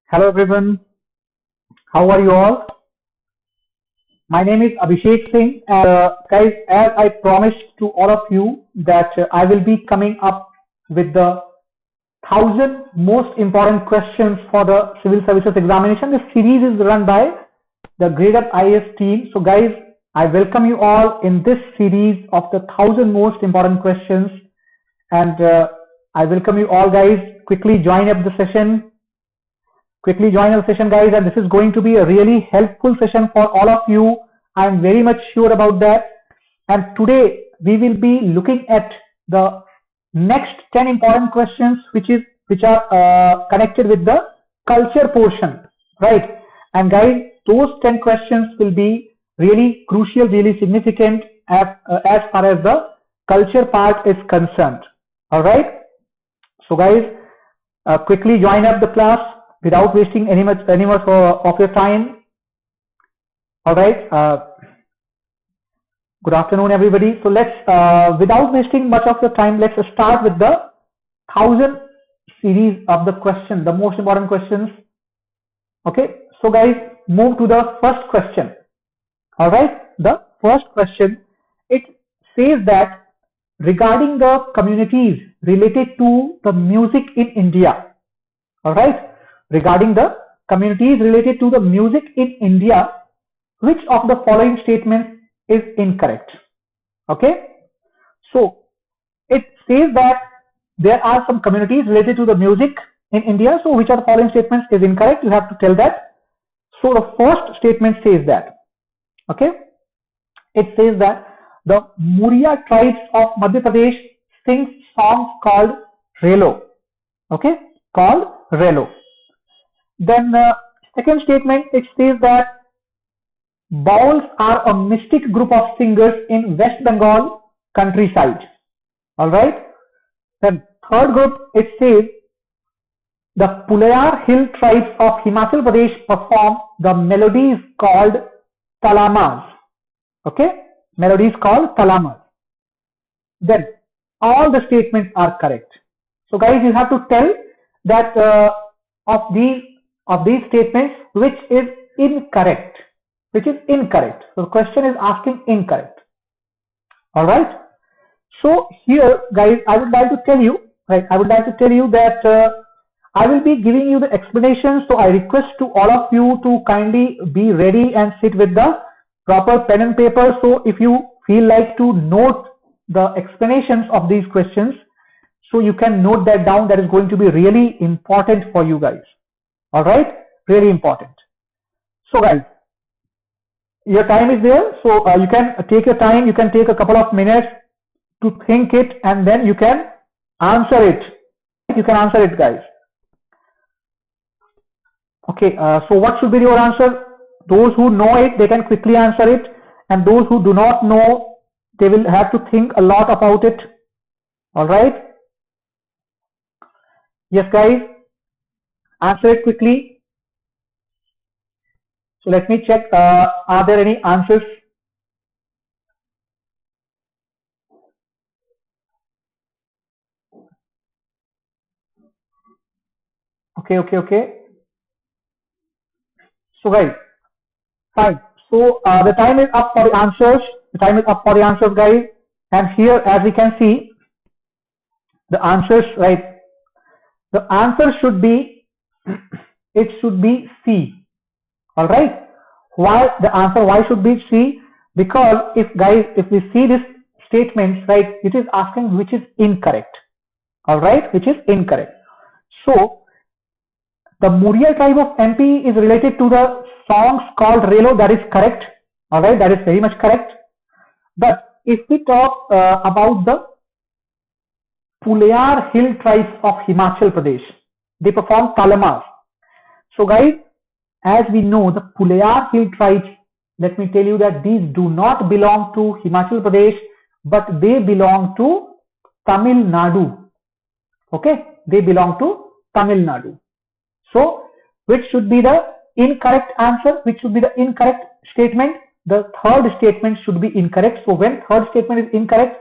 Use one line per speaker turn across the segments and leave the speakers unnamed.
Hello everyone, how are you all? My name is Abhishek Singh. Guys, as I promised to all of you that I will be coming up with the 1,000 most important questions for the civil services examination. This series is run by the Gradeup IAS team. So guys, I welcome you all in this series of the 1,000 most important questions, and I welcome you all guys. Quickly join up the session. Quickly join our session, guys, and this is going to be a really helpful session for all of you. I'm very much sure about that. And today we will be looking at the next 10 important questions, which are connected with the culture portion, right? And guys, those 10 questions will be really crucial, really significant as far as the culture part is concerned. All right. So guys, quickly join up the class without wasting any much of your time. All right. Good afternoon, everybody. So let's, without wasting much of your time, let's start with the 1,000 series of the question, the most important questions. Okay. So guys, move to the first question. All right. The first question, it says that regarding the communities related to the music in India. All right. Regarding the communities related to the music in India, which of the following statements is incorrect? Okay, so it says that there are some communities related to the music in India, so which of the following statements is incorrect? You have to tell that. So the first statement says that, okay, it says that the Muria tribes of Madhya Pradesh sing songs called Relo, okay, called Relo. Then second statement, it says that Bauls are a mystic group of singers in West Bengal countryside. All right. Then third group, it says the Pulayar hill tribes of Himachal Pradesh perform the melodies called talamas. Okay, melodies called talamas. Then all the statements are correct. So guys, you have to tell that of these statements, which is incorrect, So the question is asking incorrect. All right. So here, guys, I would like to tell you, right? I would like to tell you that I will be giving you the explanation. So I request to all of you to kindly be ready and sit with the proper pen and paper. So if you feel like to note the explanations of these questions, so you can note that down. That is going to be really important for you guys. All right, really important. So guys, your time is there, so you can take your time. You can take a couple of minutes to think it, and then you can answer it. You can answer it, guys. Okay, so what should be your answer? Those who know it, they can quickly answer it, and those who do not know, they will have to think a lot about it. All right. Yes, guys. Answer it quickly. So let me check. Are there any answers? Okay. So guys, fine. So the time is up for the answers. The time is up for the answers, guys. And here, as we can see, the answers, right? The answer should be, it should be C. All right. Why the answer? Why should be C? Because if we see this statement, right, it is asking which is incorrect. All right, which is incorrect. So the Muria tribe of MP is related to the songs called Relo. That is correct. All right, that is very much correct. But if we talk about the Pulayar hill tribes of Himachal Pradesh, they perform talamas. So guys, as we know, the Pulayar hill tribes, let me tell you that these do not belong to Himachal Pradesh, but they belong to Tamil Nadu. Okay, they belong to Tamil Nadu. So which should be the incorrect answer? Which should be the incorrect statement? The third statement should be incorrect. So when third statement is incorrect,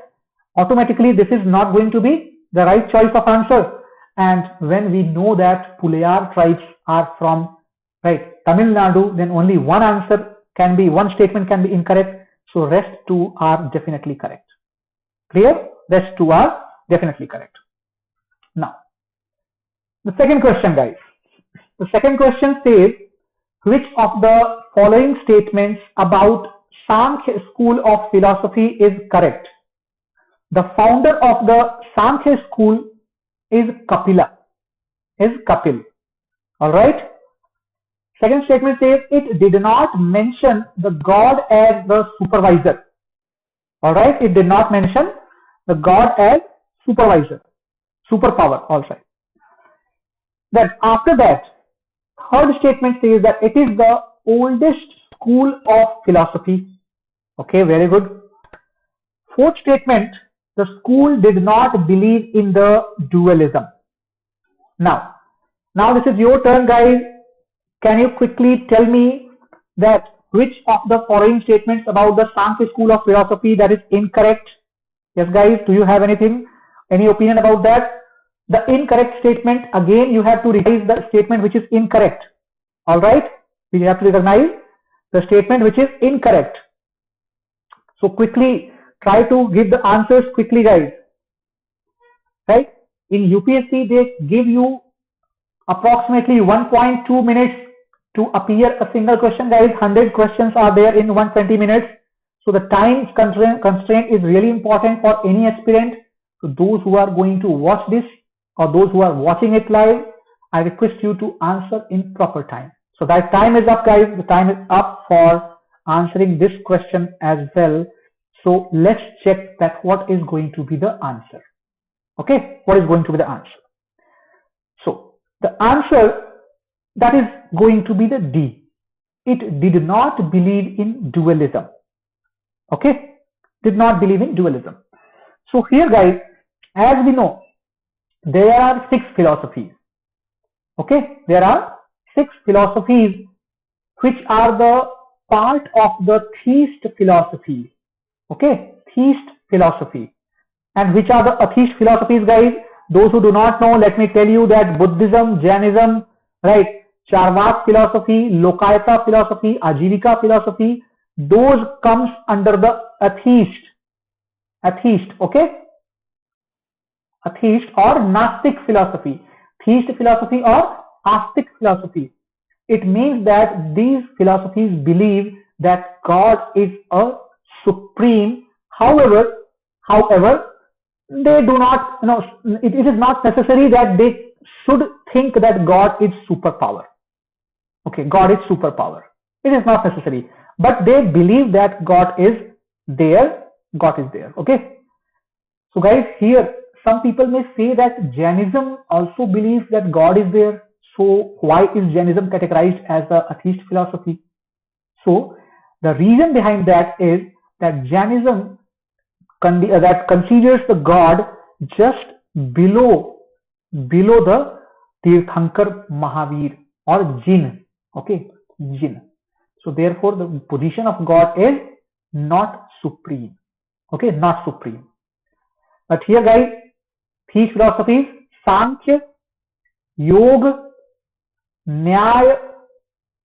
automatically this is not going to be the right choice of answer. And when we know that Pulayar tribes are from Tamil Nadu, then only one statement can be incorrect. So rest two are definitely correct. Clear? Rest two are definitely correct. Now, the second question, guys. The second question says, which of the following statements about Sankhya school of philosophy is correct? The founder of the Sankhya school is Kapil. All right. Second statement says it did not mention the god as the supervisor. All right. It did not mention the god as supervisor, superpower also. Then after that, third statement says that it is the oldest school of philosophy. Okay, very good. Fourth statement, the school did not believe in the dualism. Now this is your turn, guys. Can you quickly tell me that which of the following statements about the Sankhya school of philosophy that is incorrect? Yes, guys, do you have any opinion about that? The incorrect statement, again, you have to recognize the statement which is incorrect. All right, we have to recognize the statement which is incorrect. So quickly try to give the answers quickly, guys. Right? In UPSC, they give you approximately 1.2 minutes to appear a single question, guys. 100 questions are there in 120 minutes. So the time constraint is really important for any aspirant. So those who are going to watch this or those who are watching it live, I request you to answer in proper time. So that time is up, guys. The time is up for answering this question as well. So let's check that what is going to be the answer. Okay, what is going to be the answer? So the answer that is going to be the D. It did not believe in dualism. Okay, did not believe in dualism. So here, guys, as we know, there are 6 philosophies. Okay, there are 6 philosophies which are the part of the theist philosophy. Okay, theist philosophy. And which are the atheist philosophies, guys? Those who do not know, let me tell you that Buddhism, Jainism, right, Charvak philosophy, Lokayata philosophy, Ajivika philosophy, those comes under the atheist, okay? Atheist or Gnostic philosophy, theist philosophy or Astic philosophy. It means that these philosophies believe that God is a supreme. However, they do not, it is not necessary that they should think that God is superpower. Okay, God is superpower. It is not necessary. But they believe that God is there. Okay. So guys, here some people may say that Jainism also believes that God is there. So why is Jainism categorized as the atheist philosophy? So the reason behind that is that Jainism that considers the God just below the Tirthankar Mahavir or Jinn. Okay, Jinn. So therefore the position of God is not supreme. Okay, not supreme. But here, guys, these philosophies: Sankhya, Yoga, Nyaya,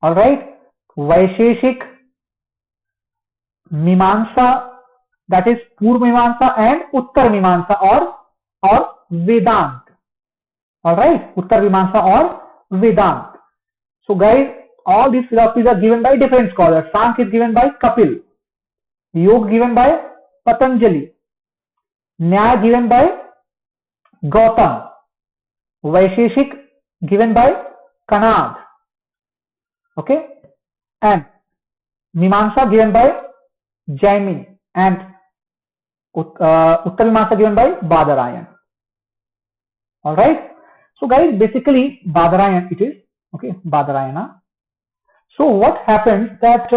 all right, Vaisheshik, Mimamsa, that is Purva Mimamsa and Uttar Mimamsa or Vedant. All right, Uttar Mimamsa or Vedant. So guys, all these philosophies are given by different scholars. Sankhya is given by Kapil, Yoga given by Patanjali, Nyaya given by Gautam, Vaisheshik given by Kanad, okay, and Mimamsa given by Jaimini, and Uttar Mimamsa given by Badarayan. All right. So guys, basically Badarayan it is. Okay, Badarayana. So what happens that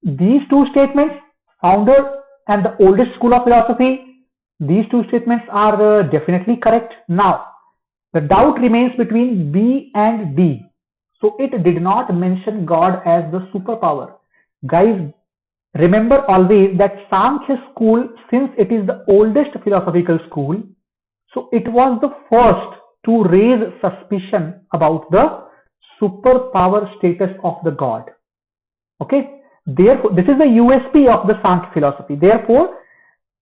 these two statements, founder and the oldest school of philosophy, these two statements are definitely correct. Now the doubt remains between B and D. So it did not mention God as the superpower. Guys, remember always that Sankhya school, since it is the oldest philosophical school, so it was the first to raise suspicion about the superpower status of the god. Okay, therefore, this is the USP of the Sankhya philosophy. Therefore,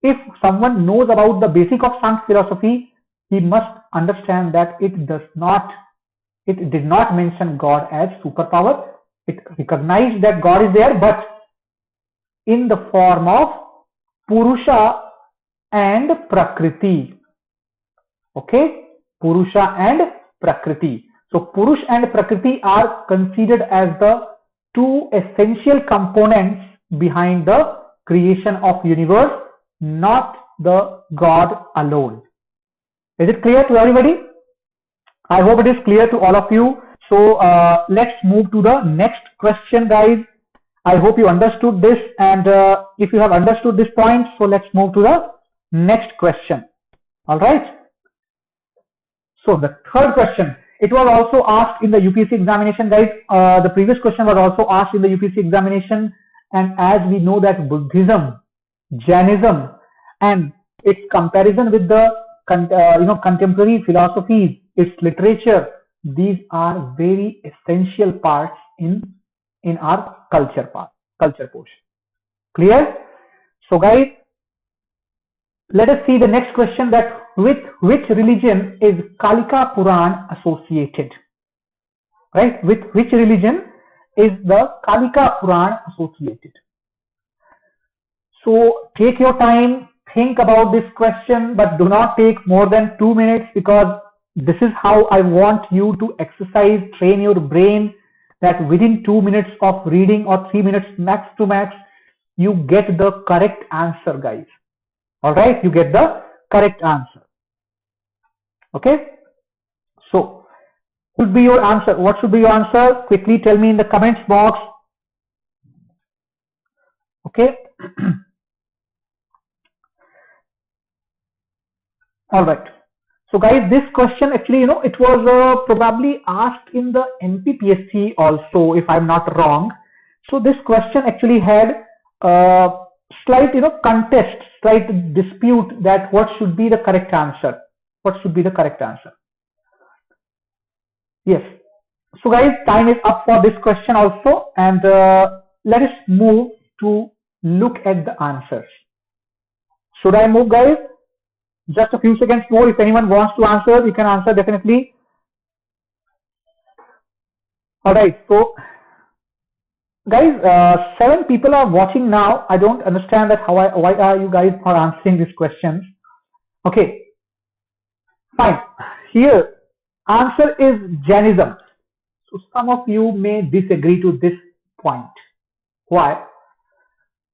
if someone knows about the basic of Sankhya philosophy, he must understand that it did not mention God as superpower. It recognized that God is there, but in the form of Purusha and Prakriti. Okay, Purusha and Prakriti. So Purush and Prakriti are considered as the two essential components behind the creation of universe, not the God alone. Is it clear to everybody? I hope it is clear to all of you. So let's move to the next question, guys. I hope you understood this, and if you have understood this point, so let's move to the next question. All right. So the third question, it was also asked in the UPSC examination, guys. The previous question was also asked in the UPSC examination, and as we know that Buddhism, Jainism, and its comparison with the contemporary philosophies, its literature, these are very essential parts in our culture portion. Clear? So guys, let us see the next question, that with which religion is Kalka Purana associated? Right? With which religion is the Kalka Purana associated? So take your time, think about this question, but do not take more than 2 minutes, because this is how I want you to exercise, train your brain, that within 2 minutes of reading or 3 minutes max to max, you get the correct answer, guys. All right, you get the correct answer. Okay, so what should be your answer? What should be your answer? Quickly tell me in the comments box. Okay. All right. So guys, this question actually, it was probably asked in the NPPSC also, if I'm not wrong. So this question actually had slight, contest, slight dispute, that what should be the correct answer. What should be the correct answer? Yes. So guys, time is up for this question also, and let us move to look at the answers. Should I move, guys? Just a few seconds more. If anyone wants to answer, you can answer definitely. All right. So, guys, 7 people are watching now. I don't understand that why are you guys not answering these questions? Okay. Fine. Here, answer is Jainism. So some of you may disagree to this point. Why?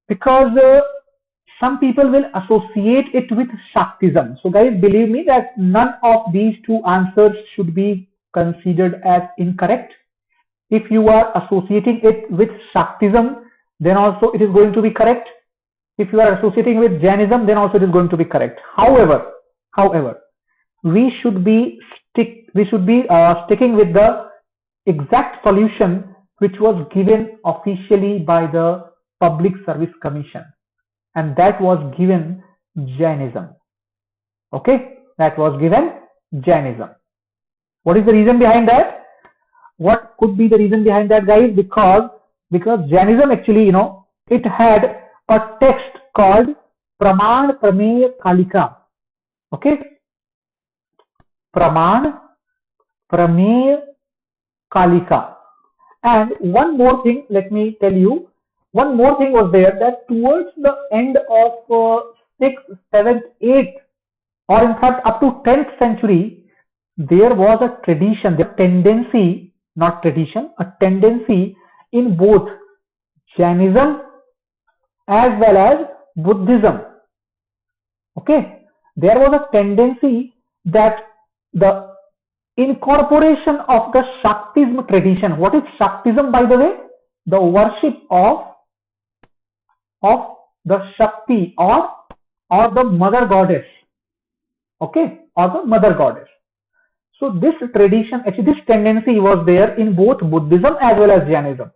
Because some people will associate it with Shaktism. So guys, believe me that none of these two answers should be considered as incorrect. If you are associating it with Shaktism, then also it is going to be correct. If you are associating with Jainism, then also it is going to be correct. However, we should be sticking with the exact solution which was given officially by the Public Service Commission, and that was given Jainism. Okay, that was given Jainism. What is the reason behind that? What could be the reason behind that, guys? Because Jainism actually, it had a text called Praman Prameya Kalika. Okay, Praman Prameya Kalika. And one more thing, let me tell you, one more thing was there, that towards the end of 6th, 7th, 8th, or in fact up to 10th century, there was a tradition, the tendency, not tradition, a tendency in both Jainism as well as Buddhism. Okay, there was a tendency that the incorporation of the Shaktism tradition. What is Shaktism, by the way? The worship of the Shakti or the mother goddess. Okay, or the mother goddess. So this tradition, actually this tendency was there in both Buddhism as well as Jainism.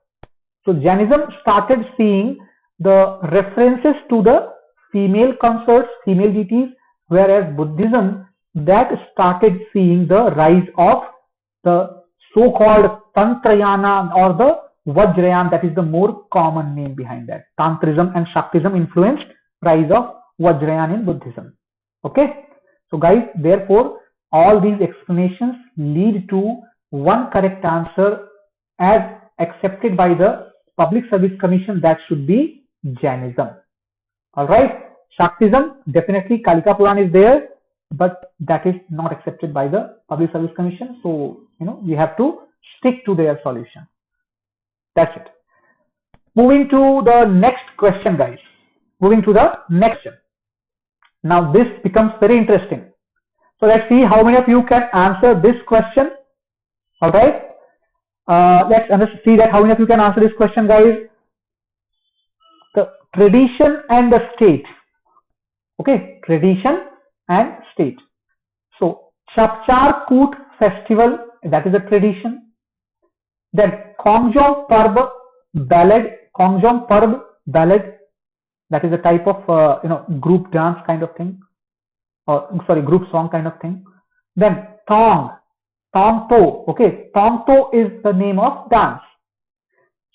So Jainism started seeing the references to the female consorts, female deities, whereas Buddhism that started seeing the rise of the so-called Tantrayana or the Vajrayana, that is the more common name behind that. Tantrism and Shaktism influenced rise of Vajrayana in Buddhism. Okay, so guys, therefore all these explanations lead to one correct answer as accepted by the Public Service Commission, that should be Jainism. Alright, Shaktism, definitely Kalka Purana is there, but that is not accepted by the Public Service Commission, so we have to stick to their solution. That's it. Moving to the next question, guys. Moving to the next question. Now this becomes very interesting. So let's see how many of you can answer this question. Alright. Let's see that how many of you can answer this question, guys. The tradition and the state. Okay, tradition and state. So Chapchar Koot festival, that is a tradition. Then Kongjong Parb ballad, Kongjong Parb ballad, that is a type of group dance kind of thing, or sorry, group song kind of thing. Then Tongto, okay, Tongto is the name of dance.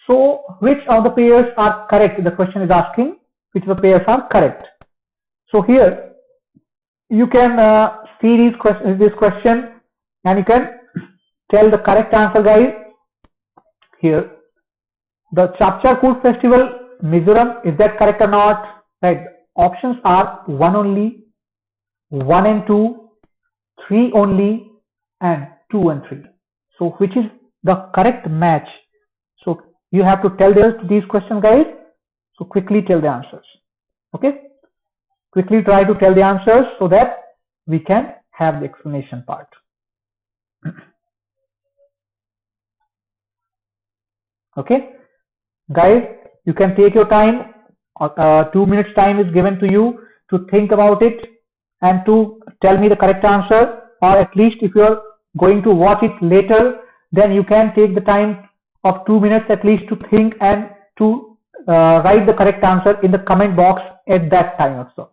So which of the pairs are correct? The question is asking which of the pairs are correct. So here you can see this question and you can tell the correct answer, guys. Here, the Chapchar Koot festival, Mizoram, is that correct or not? Right. Options are 1 only, 1 and 2, 3 only, and 2 and 3. So which is the correct match? So you have to tell these questions, guys. So quickly tell the answers. Okay. Quickly try to tell the answers so that we can have the explanation part. Okay, guys, you can take your time. 2 minutes time is given to you to think about it and to tell me the correct answer, or at least if you are going to watch it later, then you can take the time of 2 minutes at least to think and to write the correct answer in the comment box at that time also.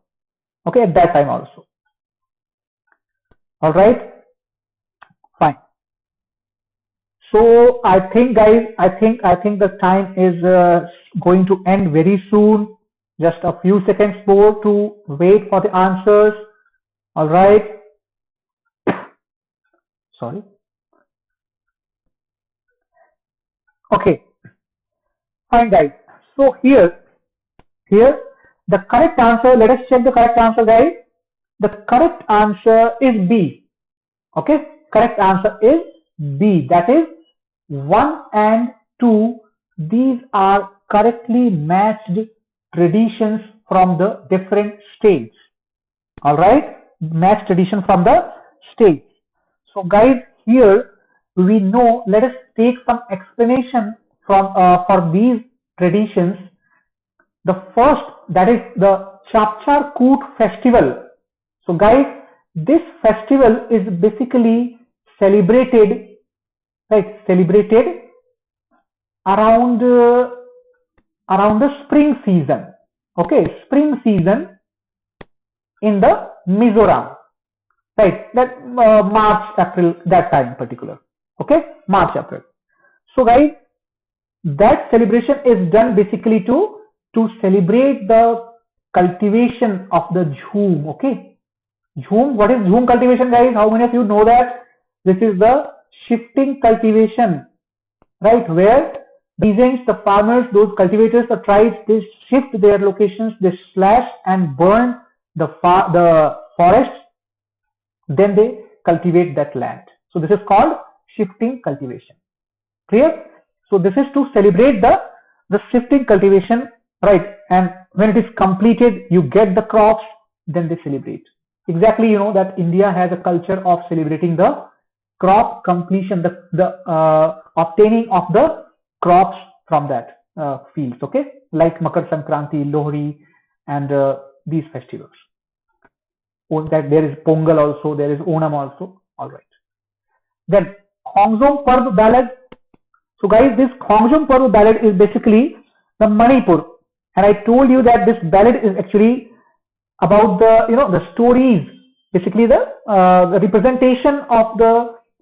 Okay, at that time also. All right, fine. So I think, guys, I think the time is going to end very soon. Just a few seconds more to wait for the answers. All right. Sorry. Okay. Fine, guys. So here the correct answer. Let us check the correct answer, guys. The correct answer is B. Okay. Correct answer is B. That is 1 and 2, these are correctly matched traditions from the different states. Alright, matched tradition from the states. So guys, here we know, let us take some explanation from for these traditions. The first, that is the Chapchar Koot festival. So guys, this festival is basically celebrated around the spring season. Okay, spring season in the Mizoram, right? That March, April, that time particular. Okay, March, April. So guys, that celebration is done basically to celebrate the cultivation of the jhum. Okay, jhum. What is jhum cultivation, guys? How many of you know that? This is the shifting cultivation, right, where peasants, the farmers, those cultivators, the tribes, they shift their locations, they slash and burn the forests, then they cultivate that land. So this is called shifting cultivation. Clear? So this is to celebrate the shifting cultivation, right? And when it is completed, you get the crops, then they celebrate. Exactly, you know that India has a culture of celebrating the crop completion, the obtaining of the crops from that fields. Okay, like Makar Sankranti, Lohri, and these festivals. That there is Pongal also, there is Onam also. All right. Then Khongjom Parb ballad. So guys, this Khongjom Parb ballad is basically the Manipur, and I told you that this ballad is actually about the the stories basically the representation of the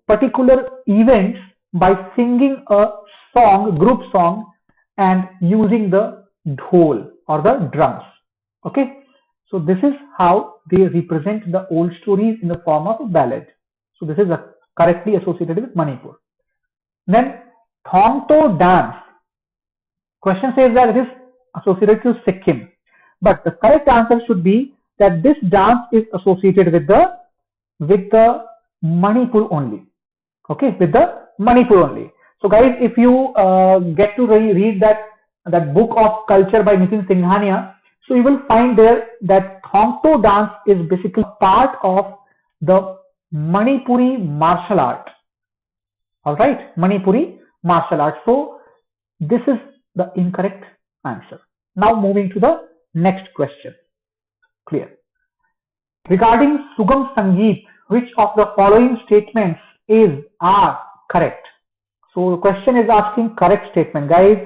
particular events by singing a song, group song, and using the dhol or the drums. Okay, so this is how they represent the old stories in the form of a ballad. So this is correctly associated with Manipur. Then Thongto dance. Question says that it is associated to Sikkim, but the correct answer should be that this dance is associated with the Manipur only. Okay, with the Manipur only. So guys, if you get to read that book of culture by Nitin Singhania, so you will find there that Thongto dance is basically part of the Manipuri martial art. All right, Manipuri martial art. So this is the incorrect answer. Now moving to the next question. Clear. Regarding Sugam Sangeet, which of the following statements are correct? So the question is asking correct statement. Guys,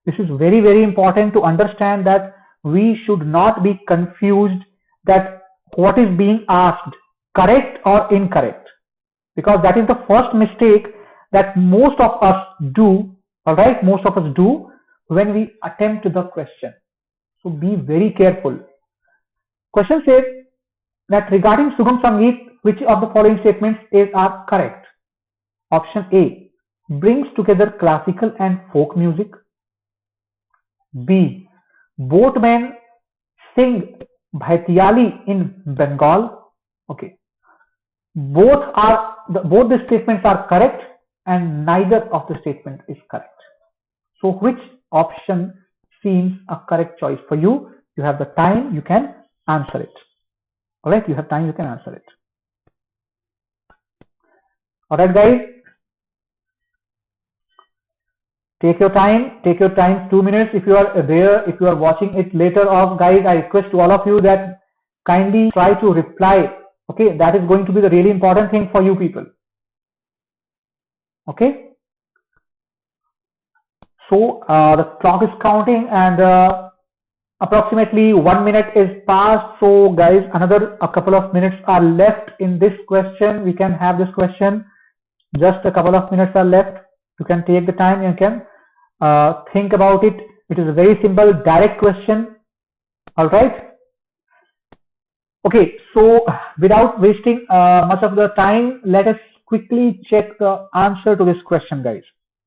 this is very, very important to understand that we should not be confused that what is being asked, correct or incorrect, because that is the first mistake that most of us do. All right, most of us do when we attempt the question. So be very careful. Question says that regarding Sugam Sangeet, which of the following statements are correct? Option A, brings together classical and folk music. B, boatmen sing Bhaitiali in Bengal. Okay, both the statements are correct and neither of the statement is correct. So which option seems a correct choice for you? You have the time, you can answer it. All right, you have time, you can answer it. All right, guys, take your time, 2 minutes. If you are there, if you are watching it later on, guys, I request to all of you that kindly try to reply. Okay, that is going to be the really important thing for you people. Okay, so the clock is counting and approximately 1 minute is passed. So guys, a couple of minutes are left in this question. We can have this question. Just a couple of minutes are left. You can take the time, you can think about it. It is a very simple, direct question. All right. Okay, so without wasting much of the time, let us quickly check the answer to this question, guys.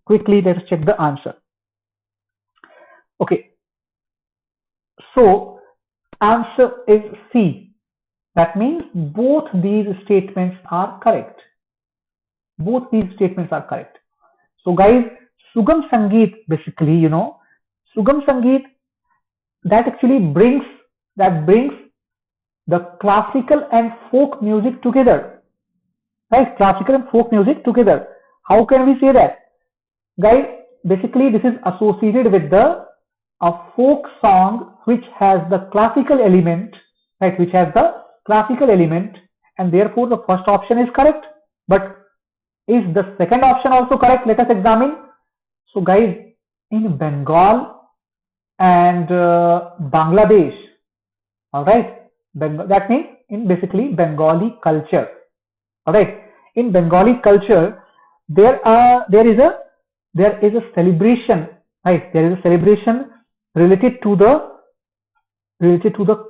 Quickly, let us check the answer. Okay, so answer is C. That means both these statements are correct. Both these statements are correct. So guys, Sugam Sangeet, basically, Sugam Sangeet, that actually brings the classical and folk music together. Right? Classical and folk music together. How can we say that? Guys, basically this is associated with a folk song which has the classical element, right? Which has the classical element, and therefore the first option is correct. But is the second option also correct? Let us examine. So guys, in Bengal and Bangladesh, all right, that means in basically Bengali culture. All right, in Bengali culture, there is a celebration, right? There is a celebration related to the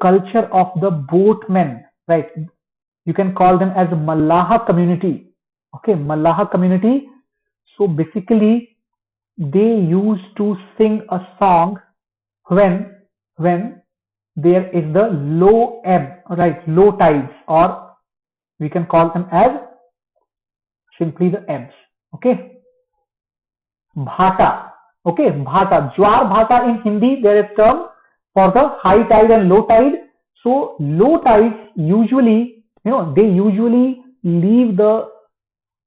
culture of the boatmen, right? You can call them as Malaha community. Okay, Malaha community. So basically, they used to sing a song when there is the low ebb, right? Low tides, or we can call them as simply the ebbs. Okay, Bhata. Okay, Bhata. Jwar Bhata in Hindi, there is term for the high tide and low tide. So low tides usually, they usually leave the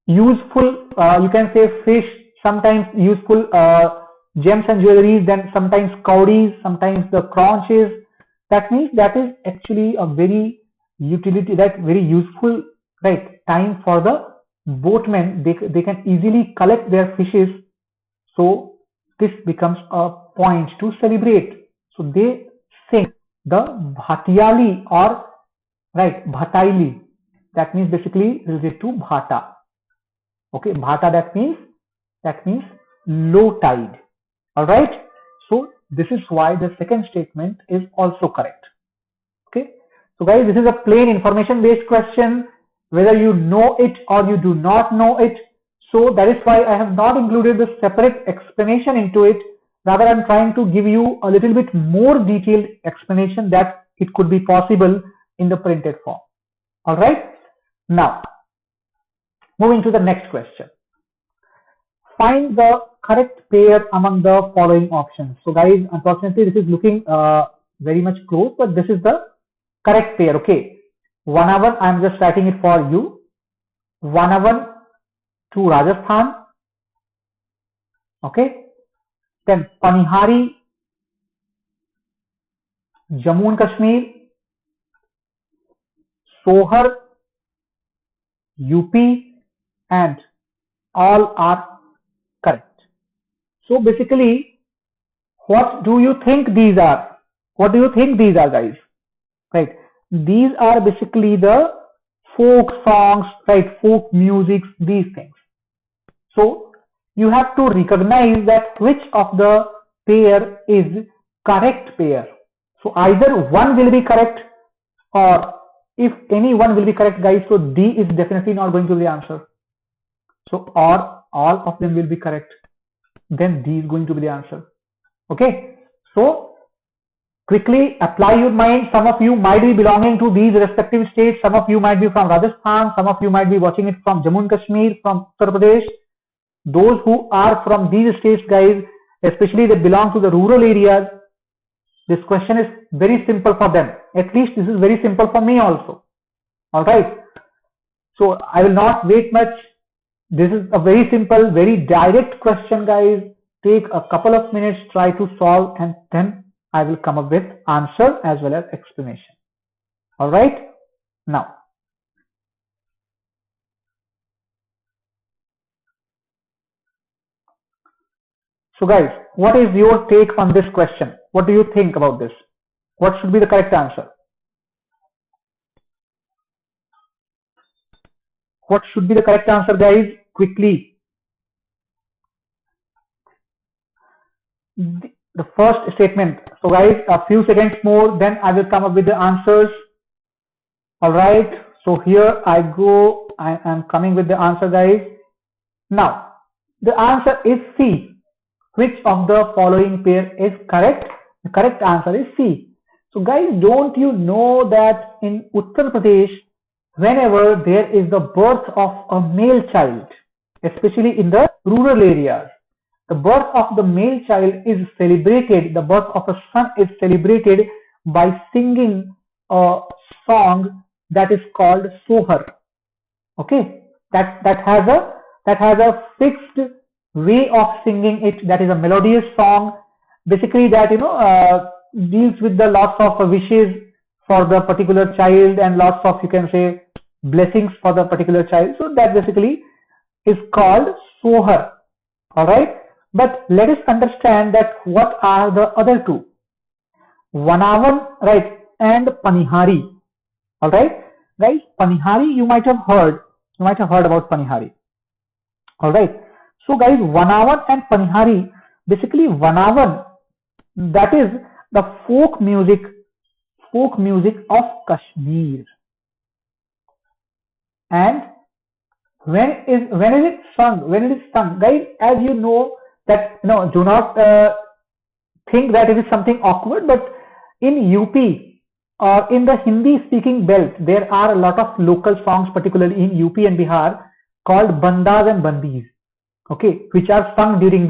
useful, you can say fish, sometimes useful gems and jewelries, then sometimes cowries, sometimes the conches. That means that is actually a very very useful, right, time for the boatmen. They can easily collect their fishes. So this becomes a point to celebrate. So they sing the Bhatiali or right Bhataili. that means basically related to bhata. Okay, bhata, that means low tide. All right. So this is why the second statement is also correct. Okay. So guys, this is a plain information based question, whether you know it or you do not know it. So that is why I have not included the separate explanation into it. Rather, I'm trying to give you a little bit more detailed explanation that it could be possible in the printed form. All right. Now, moving to the next question. Find the correct pair among the following options. So guys, unfortunately, this is looking very much close, but this is the correct pair. Okay. Vanavan, I'm just writing it for you. Vanavan to Rajasthan. Okay. Then Panihari, Jammu and Kashmir. Sohar, UP, and all are correct. So basically, what do you think these are? What do you think these are, guys? Right. These are basically the folk songs, right? Folk music, these things. So you have to recognize that which of the pair is correct pair. So either one will be correct, or if any one will be correct, guys, so D is definitely not going to be the answer. So or all of them will be correct, then D is going to be the answer. Okay. So quickly apply your mind. Some of you might be belonging to these respective states. Some of you might be from Rajasthan. Some of you might be watching it from Jammu and Kashmir, from Uttar Pradesh. Those who are from these states, guys, especially that belong to the rural areas, this question is very simple for them. At least this is very simple for me also. All right. So I will not wait much. This is a very simple, very direct question, guys. Take a couple of minutes, try to solve, and then I will come up with answer as well as explanation. All right. Now, so guys, what is your take on this question? What do you think about this? What should be the correct answer? What should be the correct answer, guys? Quickly. The first statement. So guys, a few seconds more, then I will come up with the answers. All right. So here I go. I am coming with the answer, guys. Now, the answer is C. Which of the following pair is correct? The correct answer is C. So guys, don't you know that in Uttar Pradesh, whenever there is the birth of a male child, especially in the rural areas, the birth of the male child is celebrated, the birth of a son is celebrated by singing a song that is called Sohar. Okay, that has a fixed way of singing it, that is a melodious song, basically that deals with the lots of wishes for the particular child and lots of, you can say, blessings for the particular child. So that basically is called Sohar. All right. But let us understand that what are the other two, Vanavan, right, and Panihari. All right, guys, Panihari you might have heard about Panihari. All right. So guys, Vanavan and Panihari, basically Vanavan, that is the folk music of Kashmir. And when is it sung? When it is sung, guys, as you know that, do not think that it is something awkward, but in UP or in the Hindi speaking belt, there are a lot of local songs, particularly in UP and Bihar, called Bandas and Bandis, okay, which are sung during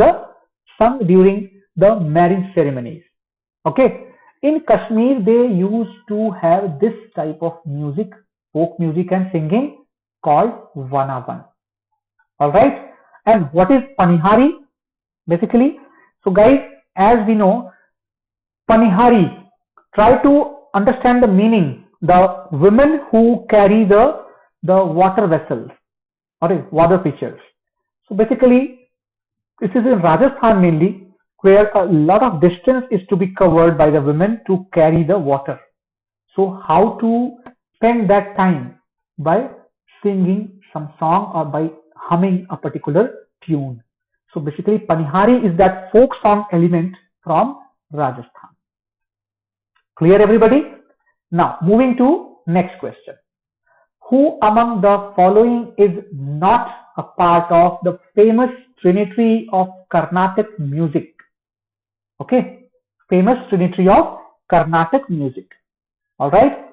the marriage ceremonies. Okay, in Kashmir they used to have this type of music, folk music and singing, called Vanavan. All right. And what is Panihari? Basically, so guys, as we know, Panihari, try to understand the meaning. The women who carry the water vessels, or water pitchers. So basically, this is in Rajasthan mainly, where a lot of distance is to be covered by the women to carry the water. So how to spend that time? by singing some song or by humming a particular tune. So basically Panihari is that folk song element from Rajasthan. Clear everybody? Now moving to next question. Who among the following is not a part of the famous Trinity of Carnatic music? Okay, famous Trinity of Carnatic music. All right.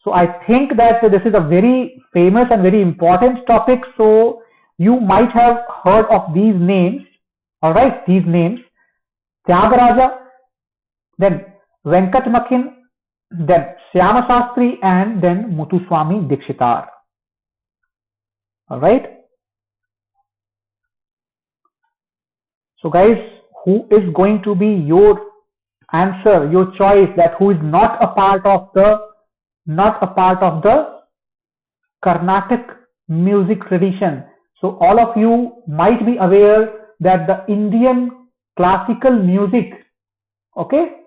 So I think that this is a very famous and very important topic. So you might have heard of these names. All right, these names: Tyagaraja, then Venkat Makin, then Shyama Shastri, and then Muthuswami Dikshitar. All right. So guys, who is going to be your answer, your choice, that who is not a part of the Carnatic music tradition? So all of you might be aware that the Indian classical music, okay,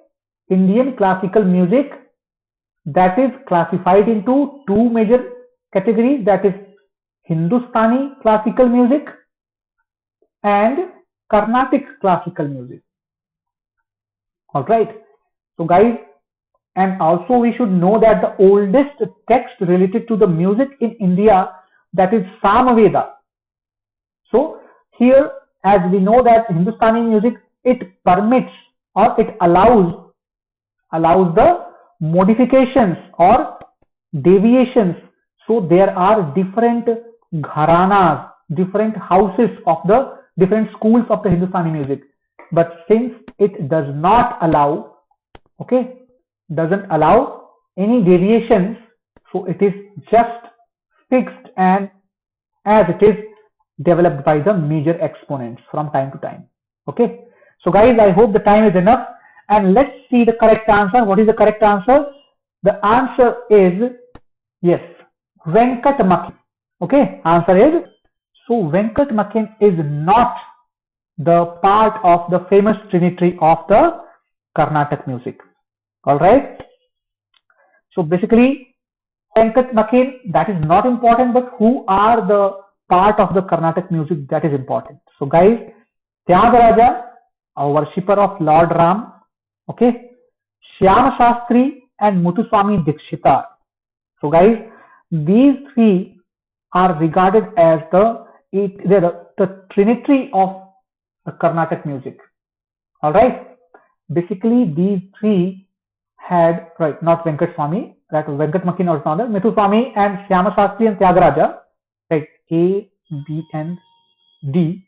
Indian classical music, that is classified into two major categories, that is Hindustani classical music and Carnatic classical music. All right. So guys, and also we should know that the oldest text related to the music in India, that is Samaveda. So here, as we know that Hindustani music, it permits or it allows the modifications or deviations. So there are different gharanas, different houses of the different schools of the Hindustani music. But since it does not allow, okay, doesn't allow any deviations, so it is just fixed and as it is developed by the major exponents from time to time. Okay. So guys, I hope the time is enough, and let's see the correct answer. What is the correct answer? The answer is, yes, Venkat Makin. Okay, answer is, so Venkat Makin is not the part of the famous Trinity of the Carnatic music. All right. So basically, Venkat Makin, that is not important, but who are the part of the Carnatic music, that is important. So guys, Tyagaraja, a worshipper of Lord Ram, okay, Shyama Shastri and Muthuswami Dikshitar. So guys, these three are regarded as the Trinity of the Carnatic music. All right. Basically, these three had, right, not Venkat Swami, that Venkat Makin or another, Muthuswami and Shyama Shastri and Tyagaraja, right, A, B, and D.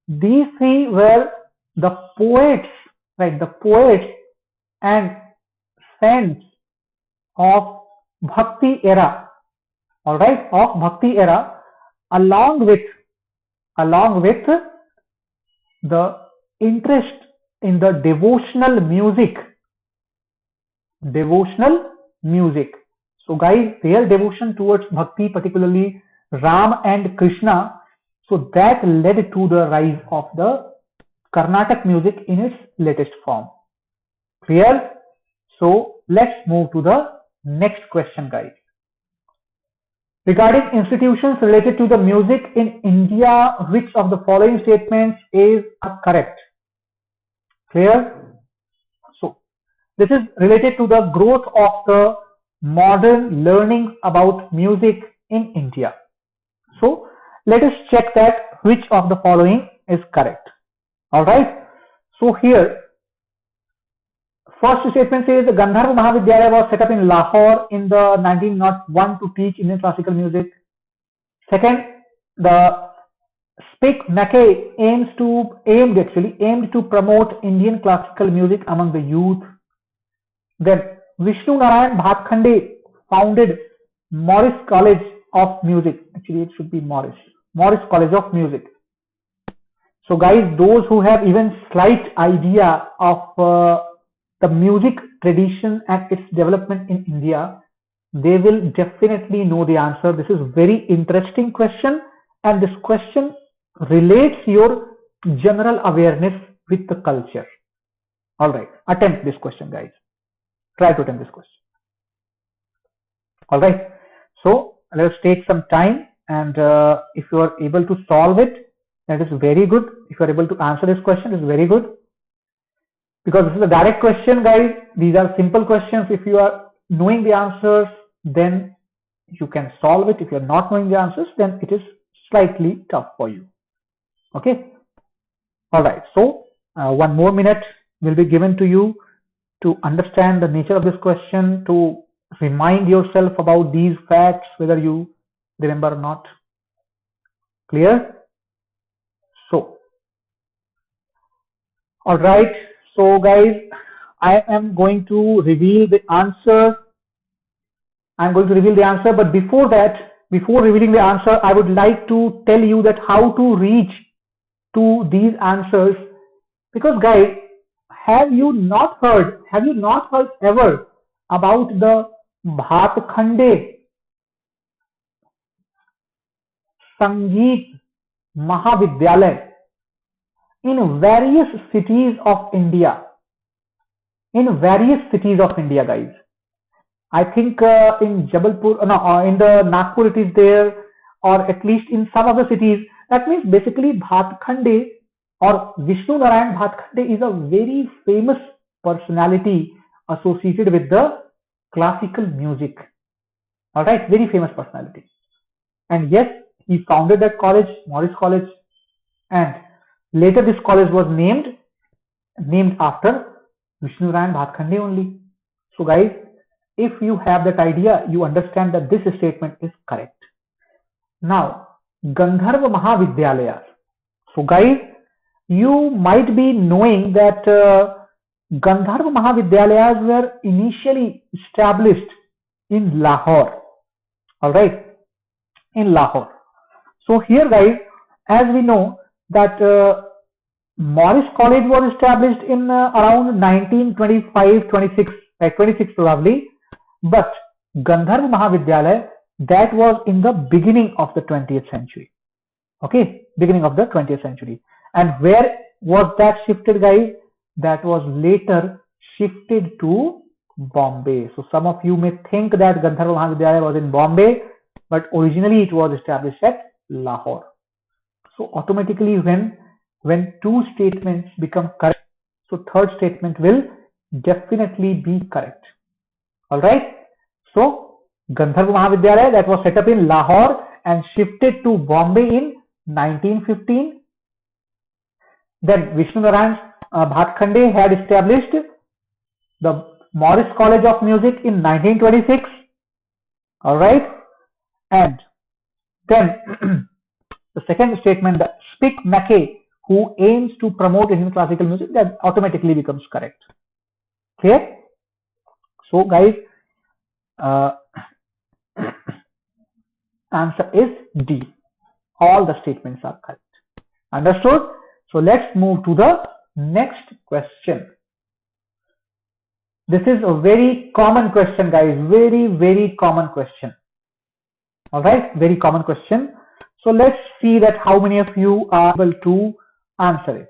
These three were the poets, right, the poets and saints of Bhakti era, all right, of Bhakti era, along with the interest in the devotional music. So guys, their devotion towards Bhakti, particularly Ram and Krishna, so that led to the rise of the Carnatic music in its latest form. Clear? So let's move to the next question, guys. Regarding institutions related to the music in India, which of the following statements is correct? Clear? So this is related to the growth of the modern learning about music in India. So let us check that which of the following is correct. All right. So here, first statement says the Gandharva Mahavidyalaya was set up in Lahore in the 1901 to teach Indian classical music. Second, the Spik Mackay aimed to promote Indian classical music among the youth. Then Vishnu Narayan Bhatkhande founded Morris College of Music. Actually, it should be Morris College of Music. So guys, those who have even slight idea of the music tradition and its development in India, they will definitely know the answer. This is a very interesting question, and this question relates your general awareness with the culture. All right, attempt this question, guys. Try to attempt this question. All right. So let us take some time, and if you are able to solve it, that is very good. If you are able to answer this question, it's very good, because this is a direct question, guys. These are simple questions. If you are knowing the answers, then you can solve it. If you are not knowing the answers, then it is slightly tough for you. Okay. All right. So 1 more minute will be given to you to understand the nature of this question, to remind yourself about these facts, whether you remember or not. Clear? So, all right. So guys, I am going to reveal the answer. I'm going to reveal the answer, but before that, before revealing the answer, I would like to tell you that how to reach to these answers. Because guys, have you not heard ever about the Bhatkhande Sangeet Mahavidyalaya in various cities of India? In various cities of India, guys. I think in Jabalpur, no, in the Nagpur it is there, or at least in some of the cities. That means basically Bhatkhande or Vishnu Narayan Bhatkhande is a very famous personality associated with the classical music. All right, very famous personality. And yes, he founded that college, Morris College, and later this college was named after Vishnu Narayan Bhatkhande only. So guys, if you have that idea, you understand that this statement is correct. Now, Gandharva Mahavidyalaya. So guys, you might be knowing that Gandharva Mahavidyalayas were initially established in Lahore. All right, in Lahore. So here, guys, as we know that Morris College was established in around 1925-26, right, 26 probably, but Gandharva Mahavidyalaya, that was in the beginning of the 20th century. Okay, beginning of the 20th century. And where was that shifted, guys? That was later shifted to Bombay. So some of you may think that Gandharva Mahavidyalaya was in Bombay, but originally it was established at Lahore. So automatically when two statements become correct, so third statement will definitely be correct. All right. So Gandharva Mahavidyalaya, that was set up in Lahore and shifted to Bombay in 1915. Then Vishnu Narayan Bhatkhande had established the Morris College of Music in 1926. All right. And then the second statement, the Spick Mackay, who aims to promote Indian classical music, that automatically becomes correct. Clear? So guys, answer is D. All the statements are correct. Understood? So let's move to the next question. This is a very common question, guys. Very, very common question. All right, very common question. So let's see that how many of you are able to answer it.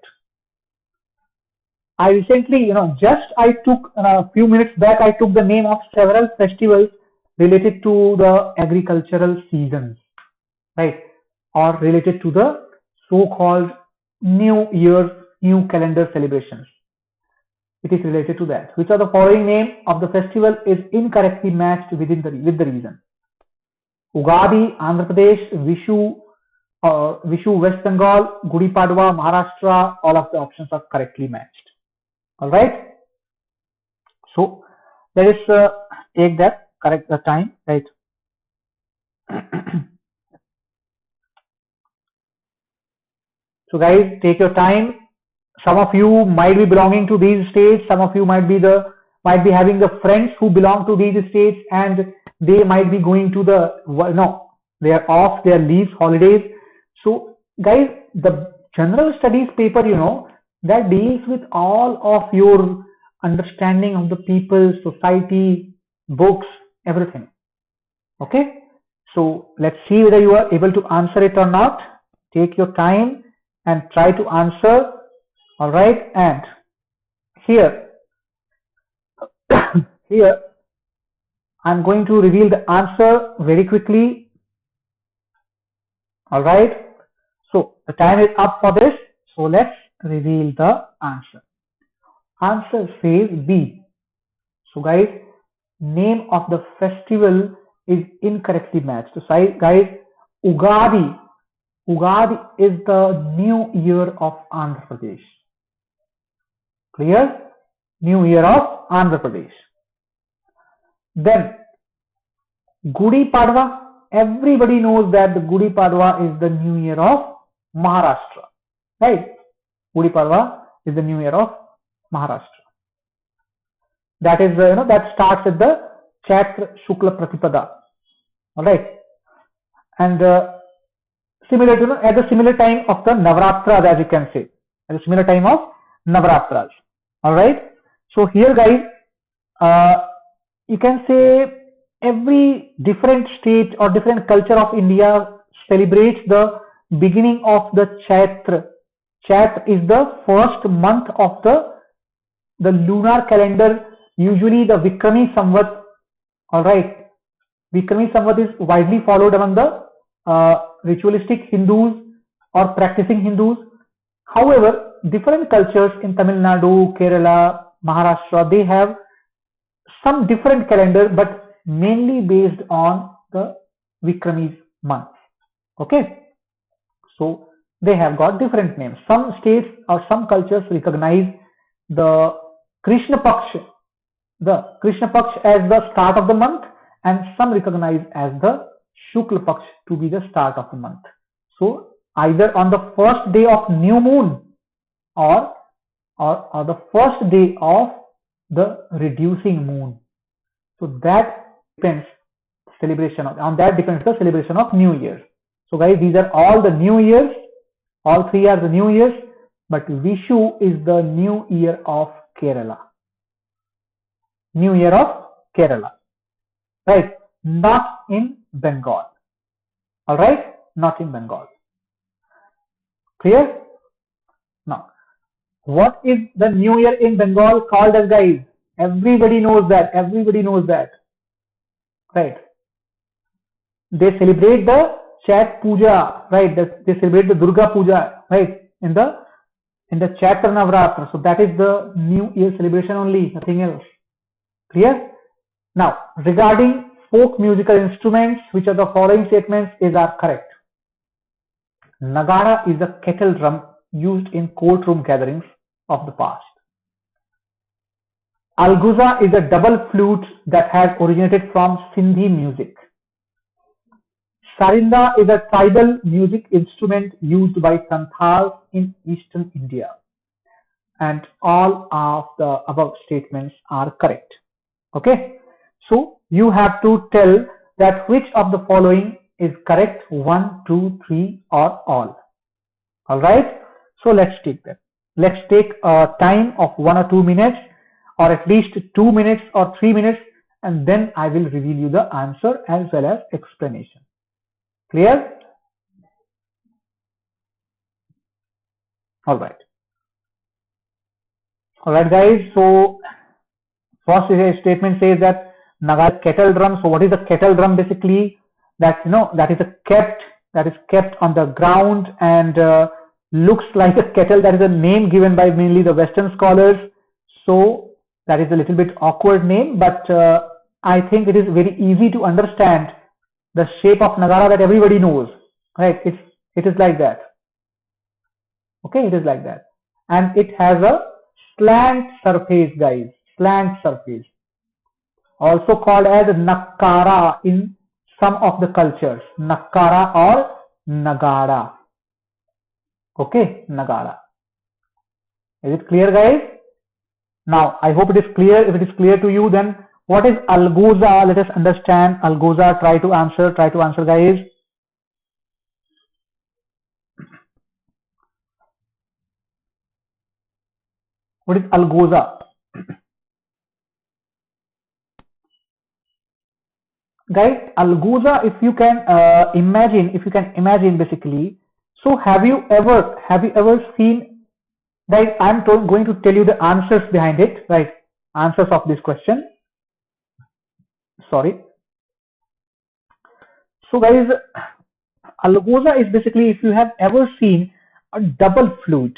I recently, I took a few minutes back, I took the name of several festivals related to the agricultural seasons, right? Or related to the so-called New Year's, New Calendar celebrations. It is related to that. Which of the following name of the festival is incorrectly matched with the reason? Ugadi, Andhra Pradesh, Vishu, West Bengal, Gudi Padwa, Maharashtra. All of the options are correctly matched. All right. So let us take that correct the time, right? So guys, take your time. Some of you might be belonging to these states. Some of you might be having the friends who belong to these states, and they might be going to they are off their leaves, holidays. So guys, the general studies paper, that deals with all of your understanding of the people, society, books, everything. Okay. So let's see whether you are able to answer it or not. Take your time and try to answer. All right. And here I'm going to reveal the answer very quickly. Alright. So the time is up for this. So let's reveal the answer. Answer says B. So guys, name of the festival is incorrectly matched. So guys, Ugadi is the new year of Andhra Pradesh. Clear? New year of Andhra Pradesh. Then Gudi Padwa. Everybody knows that the Gudi Padwa is the new year of Maharashtra. Right? Gudi Padwa is the new year of Maharashtra. That is, that starts with the Chaitra Shukla Pratipada. Alright. And similar to, at the similar time of the Navratras, as you can say. At the similar time of Navratras. Alright. So here guys, you can say every different state or different culture of India celebrates the beginning of the Chaitra. Chaitra is the first month of the lunar calendar, usually the Vikrami Samvat. Alright. Vikrami Samvat is widely followed among the ritualistic Hindus or practicing Hindus. However, different cultures in Tamil Nadu, Kerala, Maharashtra, they have some different calendar, but mainly based on the Vikrami month. Okay. So they have got different names. Some states or some cultures recognize the Krishna Paksh as the start of the month, and some recognize as the Shukla Paksh to be the start of the month. So either on the first day of new moon or the first day of the reducing moon. So that depends on that depends the celebration of New Year. So guys, these are all the new years. All three are the new years, but Vishu is the new year of Kerala. New year of Kerala. Right? Not in Bengal. Alright? Not in Bengal. Clear? Now, what is the new year in Bengal called as, guys? Everybody knows that. Everybody knows that. Right? They celebrate the Chat Puja. Right? They celebrate the Durga Puja. Right? In the Chaitra Navratra. So that is the new year celebration only. Nothing else. Clear? Now, regarding folk musical instruments, which are the following statements are correct? Nagara is a kettle drum used in courtroom gatherings of the past. Alguza is a double flute that has originated from Sindhi music. Sarinda is a tribal music instrument used by Santhals in eastern India. And all of the above statements are correct. Okay. So you have to tell that which of the following is correct, 1, 2, 3 or all. Alright. So let's take that. Let's take a time of 1 or 2 minutes, or at least 2 minutes or 3 minutes, and then I will reveal you the answer as well as explanation. Clear? Alright. Alright guys, so first statement says that Nagara kettle drum. So what is a kettle drum? Basically, that is kept on the ground and looks like a kettle. That is a name given by mainly the Western scholars. So that is a little bit awkward name, but I think it is very easy to understand the shape of Nagara that everybody knows. Right? It is like that. Okay, it is like that, and it has a slant surface, guys. Slant surface. Also called as Nakara in some of the cultures. Nakara or Nagara. Okay, Nagara. Is it clear, guys? Now, I hope it is clear. If it is clear to you, then what is Algoza? Let us understand. Algoza, try to answer, guys. What is Algoza? Guys, Algoza, if you can imagine basically. So have you ever seen, guys, I'm going to tell you the answers behind it, right? Answers of this question. Sorry. So guys, Algoza is basically, if you have ever seen a double flute.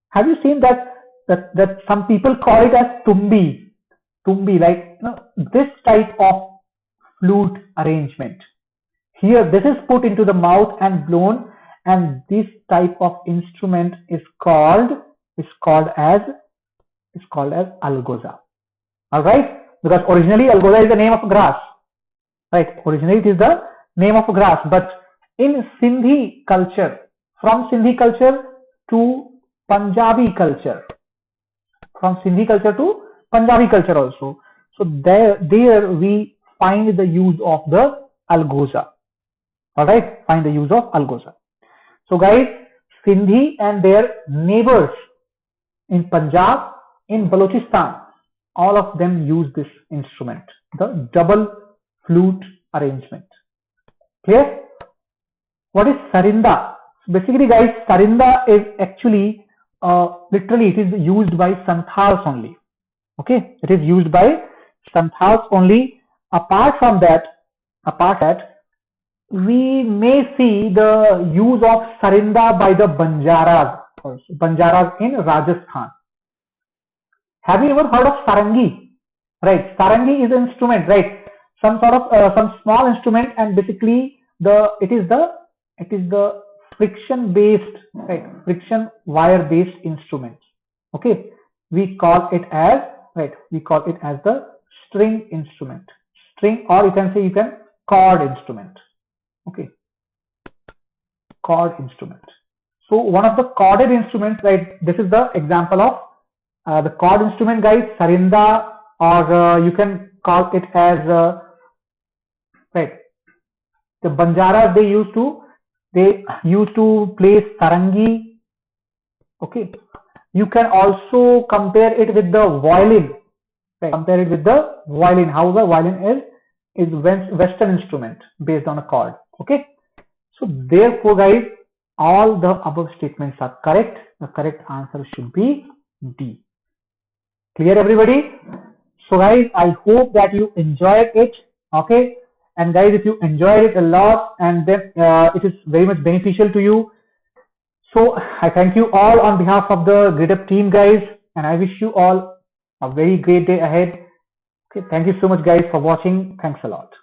Have you seen that some people call it as tumbi, like, this type of flute arrangement. Here, this is put into the mouth and blown, and this type of instrument is called as algoza. All right, because originally algoza is the name of a grass, right? Originally it is the name of a grass, but in Sindhi culture, from Sindhi culture to Punjabi culture, from Sindhi culture to Punjabi culture also. So there we find the use of the algoza. All right, find the use of algoza. So guys, Sindhi and their neighbors in Punjab, in Balochistan, all of them use this instrument, the double flute arrangement. Clear? What is sarinda? So basically guys, sarinda is actually literally it is used by Santhals only. Okay, it is used by Santhals only. Apart from that, we may see the use of sarinda by the Banjaras also. Banjaras in Rajasthan. Have you ever heard of sarangi? Right, sarangi is an instrument, right? Some sort of some small instrument, and basically it is the friction based, right, friction wire based instrument. Okay, we call it as the string instrument, or you can chord instrument. Okay, chord instrument. So one of the chorded instruments, right? This is the example of the chord instrument, guys. Sarinda, or you can call it as right. The Banjaras, they used to play sarangi. Okay, you can also compare it with the violin. Right? Compare it with the violin. However, violin is Western instrument based on a chord. Okay, so therefore, guys, all the above statements are correct. The correct answer should be D. Clear, everybody? So guys, I hope that you enjoyed it. Okay, and guys, if you enjoyed it a lot, and then it is very much beneficial to you, so I thank you all on behalf of the Gradeup team, guys, and I wish you all a very great day ahead. Okay, thank you so much, guys, for watching. Thanks a lot.